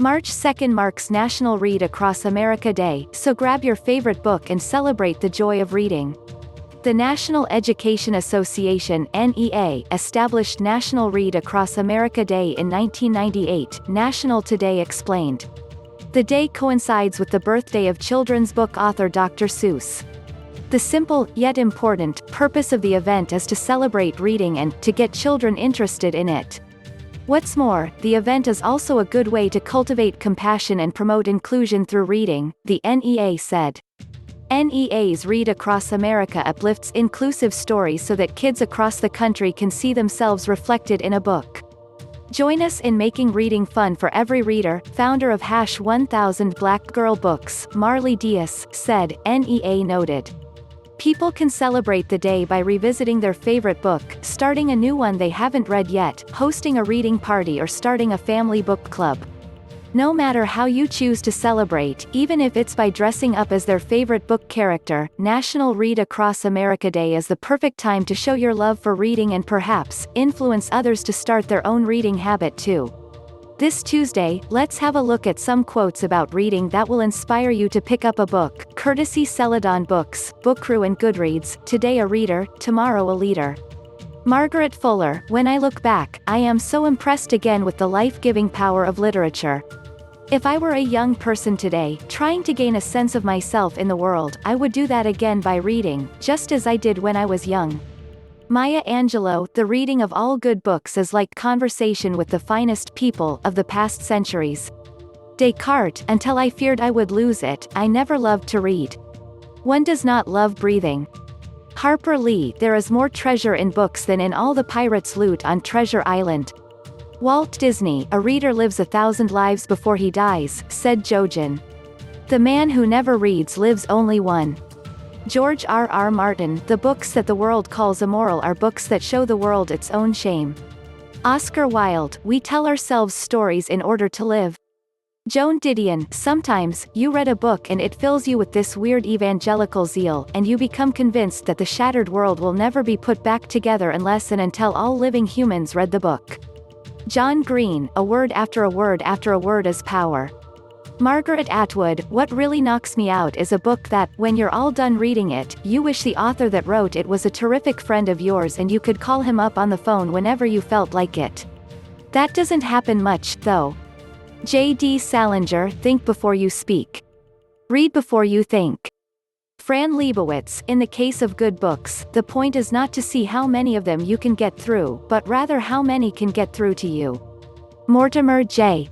March 2nd marks National Read Across America Day, so grab your favorite book and celebrate the joy of reading. The National Education Association (NEA) established National Read Across America Day in 1998, National Today explained. The day coincides with the birthday of children's book author Dr. Seuss. The simple, yet important, purpose of the event is to celebrate reading and to get children interested in it. What's more, the event is also a good way to cultivate compassion and promote inclusion through reading, the NEA said. NEA's Read Across America uplifts inclusive stories so that kids across the country can see themselves reflected in a book. Join us in making reading fun for every reader, founder of #1000 Black Girl Books, Marley Dias, said, NEA noted. People can celebrate the day by revisiting their favorite book, starting a new one they haven't read yet, hosting a reading party or starting a family book club. No matter how you choose to celebrate, even if it's by dressing up as their favorite book character, National Read Across America Day is the perfect time to show your love for reading and perhaps influence others to start their own reading habit too. This Tuesday, let's have a look at some quotes about reading that will inspire you to pick up a book, courtesy Celadon Books, Bookroo and Goodreads. Today a reader, tomorrow a leader. Margaret Fuller, when I look back, I am so impressed again with the life-giving power of literature. If I were a young person today, trying to gain a sense of myself in the world, I would do that again by reading, just as I did when I was young. Maya Angelou, the reading of all good books is like conversation with the finest people of the past centuries. Descartes, until I feared I would lose it, I never loved to read. One does not love breathing. Harper Lee, there is more treasure in books than in all the pirates' loot on Treasure Island. Walt Disney, a reader lives 1,000 lives before he dies, said Jojen. The man who never reads lives only one. George R.R. Martin, the books that the world calls immoral are books that show the world its own shame. Oscar Wilde, we tell ourselves stories in order to live. Joan Didion, sometimes, you read a book and it fills you with this weird evangelical zeal, and you become convinced that the shattered world will never be put back together unless and until all living humans read the book. John Green, a word after a word after a word is power. Margaret Atwood, what really knocks me out is a book that, when you're all done reading it, you wish the author that wrote it was a terrific friend of yours and you could call him up on the phone whenever you felt like it. That doesn't happen much, though. J.D. Salinger, think before you speak. Read before you think. Fran Lebowitz, in the case of good books, the point is not to see how many of them you can get through, but rather how many can get through to you. Mortimer J.